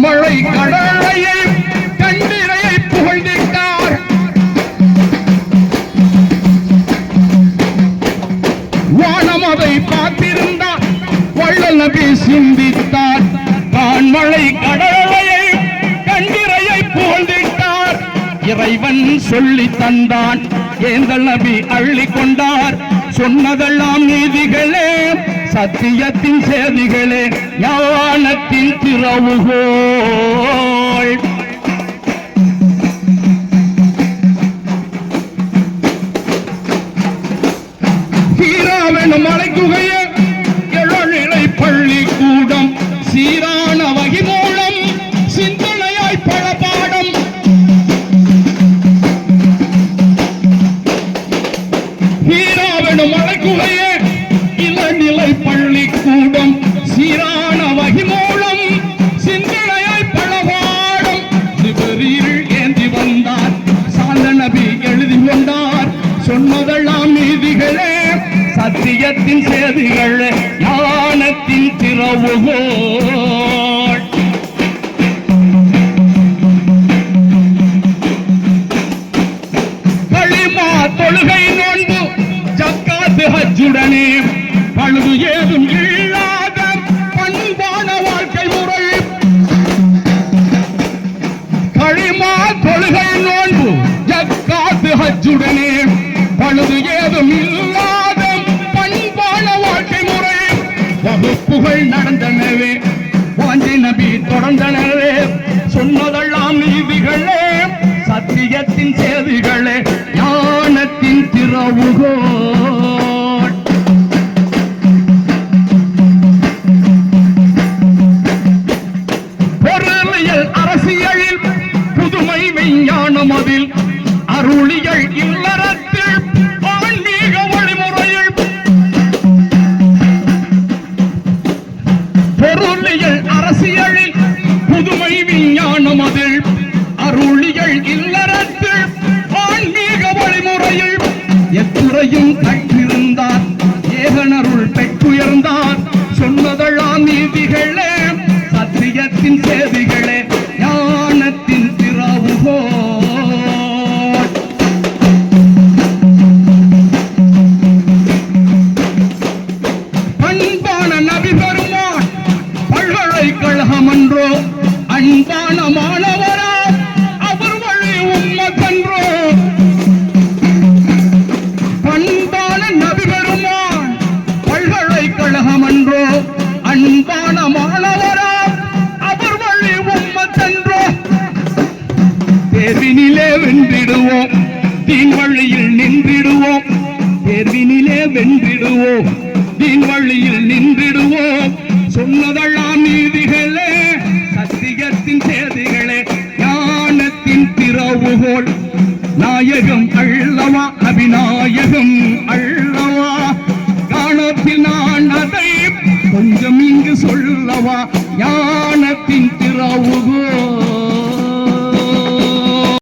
கான்மழை கடலையை கண்டிரையை புகழ்ந்திட்டார். வானம் அதை பார்த்திருந்தார், வள்ளல் நபி சிந்தித்தார். கான்மழை கடலையை கண்டிரையை புகழ்ந்திட்டார். இறைவன் சொல்லி தந்தான், ஏந்தல் நபி அள்ளி கொண்டார். சொன்னதெல்லாம் நீதிகளே, சத்தியத்தின் சேதிகளே, ஞானத்தின் திறவுகோள். சீராவெனும் மலைக்குகையே எழுநிலை பள்ளிக்கூடம், சீரான வகி மூலம் சிந்தனையாய் பல பாடம். சீராவெனும் மலைக்குகையே இளநிலை பள்ளிக்கூடம், சீரான வகி மூலம் சிந்தனையாய் பல பாடம். சிவரில் ஏந்தி வந்தார், சாந்த நபி எழுதி கொண்டார். சொன்னதெல்லாம் நீதிகளே, சத்தியத்தின் சேதிகளே, ஞானத்தின் திறவுகோள். களிமா தொழுகை நோன்பு ஜக்காத்து ஹஜ்ஜுடனே, பழுது ஏதும் இல்லாத பண்பான வாழ்க்கை முறை. களிமா தொழுகை நோன்பு ஜக்காத்து ஹஜ்ஜுடனே, பழுது ஏதும் இல்லாத பண்பான வாழ்க்கை முறை. வகுப்புகள் நடந்தனவே, வாஞ்சி நபி தொடர்ந்தனவே. சொன்னதெல்லாம் நீதிகளே, சத்தியத்தின் சேதிகளே, ஞானத்தின் திறவுகோள். பொருளியல் அரசியலில் புதுமை விஞ்ஞானம், அதில் அருளியல் இல்லறத்தில் ஆன்மீக வழிமுறையில். பொருளியல் அரசியலில் புதுமை விஞ்ஞானம், அதில் அருளியல் இல்லறத்தில் ஆன்மீக வழிமுறையில். எத்துறையும் கற்றிருந்தார், ஏகனருள் பெற்றுயர்ந்தார். சொன்னதெல்லாம் நீதிகளே, சத்தியத்தின் சேதிகளே, ஞானத்தின் திறவுகோள். அன்பான நபி பெருமான் பல்கலைக்கழகம் என்றோ, அன்பான மாணவரா அவர் வழி உம்மதன்றோ. அன்பான நபி பெருமான் பல்கலைக்கழகம் என்றோ, அன்பான மாணவரா அவர் வழி உம்மதன்றோ. தேர்வினிலே வென்றிடுவோம், தீன் வழியில் நின்றிடுவோம். தேர்வினிலே வென்றிடுவோம், தீன் வழியில் நின்றிடுவோம். சொன்னதெல்லாம் நீதிகளே, சத்தியத்தின் சேதிகளே, ஞானத்தின் திறவுகோள். நாயகம் அள்ளவா, அபிநாயகம் அள்ளவா, காணத்தில் நான் அதை கொஞ்சம் இங்கு சொல்லவா, ஞானத்தின் திறவுகோள்.